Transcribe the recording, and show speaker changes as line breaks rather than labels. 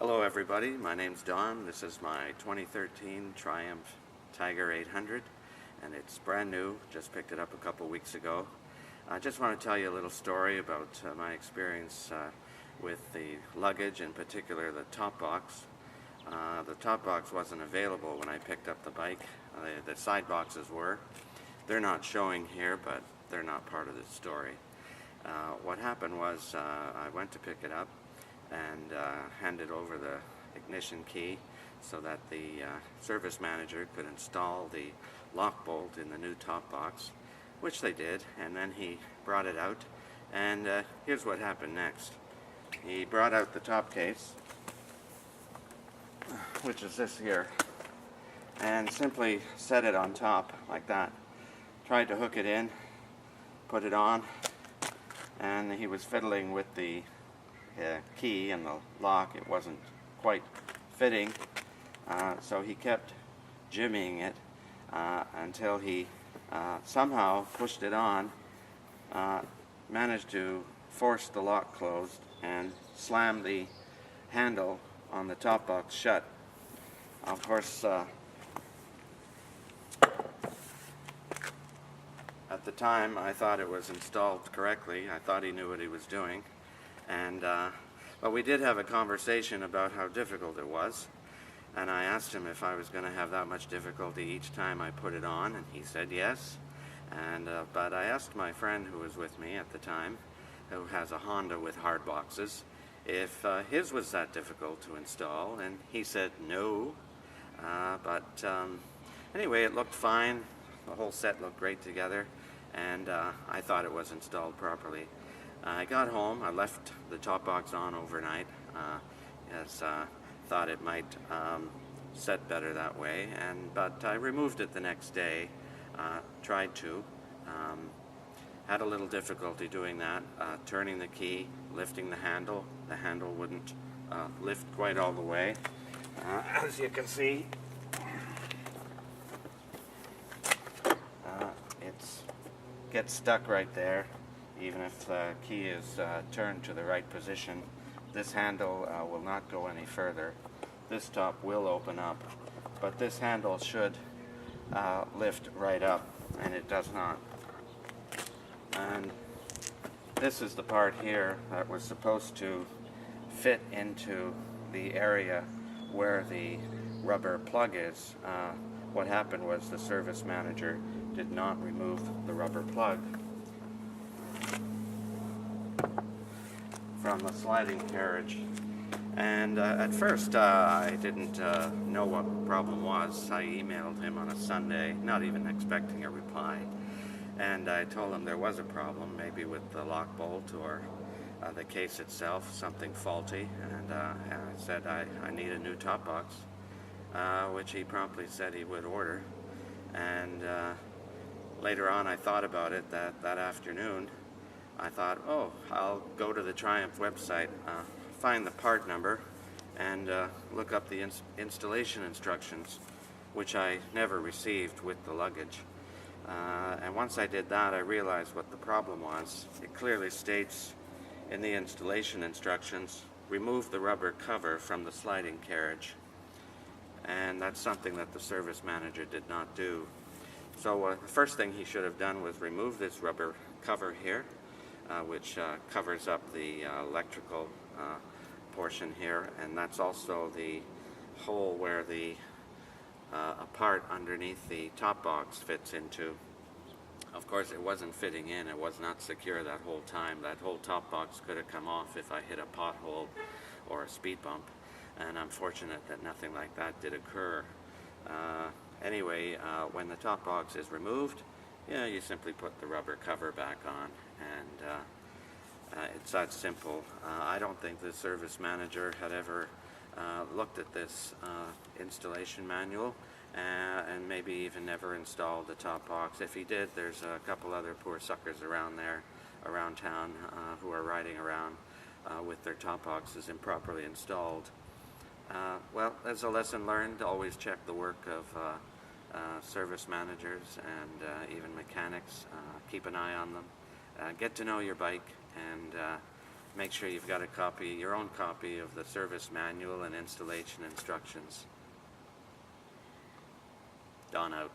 Hello everybody, my name's Don. This is my 2013 Triumph Tiger 800 and it's brand new, just picked it up a couple weeks ago. I just want to tell you a little story about my experience with the luggage, in particular the top box. The top box wasn't available when I picked up the bike. The side boxes were. They're not showing here, but they're not part of the story. What happened was I went to pick it up and handed over the ignition key so that the service manager could install the lock bolt in the new top box, which they did, and then he brought it out, and here's what happened next. He brought out the top case, which is this here, and simply set it on top like that. Tried to hook it in, put it on, and he was fiddling with the key and the lock. It wasn't quite fitting, so he kept jimmying it until he somehow pushed it on, managed to force the lock closed and slam the handle on the top box shut. Of course, at the time I thought it was installed correctly. I thought he knew what he was doing. But we did have a conversation about how difficult it was, and I asked him if I was going to have that much difficulty each time I put it on, and he said yes. But I asked my friend who was with me at the time, who has a Honda with hard boxes, if his was that difficult to install, and he said no. Anyway, it looked fine. The whole set looked great together, and I thought it was installed properly. I got home, I left the top box on overnight, as thought it might set better that way, but I removed it the next day, tried to, had a little difficulty doing that, turning the key, lifting the handle wouldn't lift quite all the way, as you can see. It gets stuck right there. Even if the key is turned to the right position, this handle will not go any further. This top will open up, but this handle should lift right up, and it does not. And this is the part here that was supposed to fit into the area where the rubber plug is. What happened was the service manager did not remove the rubber plug from the sliding carriage, and at first I didn't know what the problem was. I emailed him on a Sunday, not even expecting a reply, and I told him there was a problem, maybe with the lock bolt or the case itself, something faulty, and I said I need a new top box, which he promptly said he would order. And later on I thought about it that afternoon. I thought, oh, I'll go to the Triumph website, find the part number, and look up the installation instructions, which I never received with the luggage. And once I did that, I realized what the problem was. It clearly states in the installation instructions, remove the rubber cover from the sliding carriage. And that's something that the service manager did not do. So the first thing he should have done was remove this rubber cover here, which covers up the electrical portion here, and that's also the hole where the a part underneath the top box fits into. Of course, it wasn't fitting in. It was not secure that whole time. That whole top box could have come off if I hit a pothole or a speed bump, and I'm fortunate that nothing like that did occur. Anyway, when the top box is removed, you simply put the rubber cover back on, and it's that simple. I don't think the service manager had ever looked at this installation manual, and maybe even never installed the top box. If he did, there's a couple other poor suckers around town who are riding around with their top boxes improperly installed. Well, as a lesson learned, always check the work of service managers and even mechanics. Keep an eye on them. Get to know your bike, and make sure you've got a copy, your own copy of the service manual and installation instructions. Don out.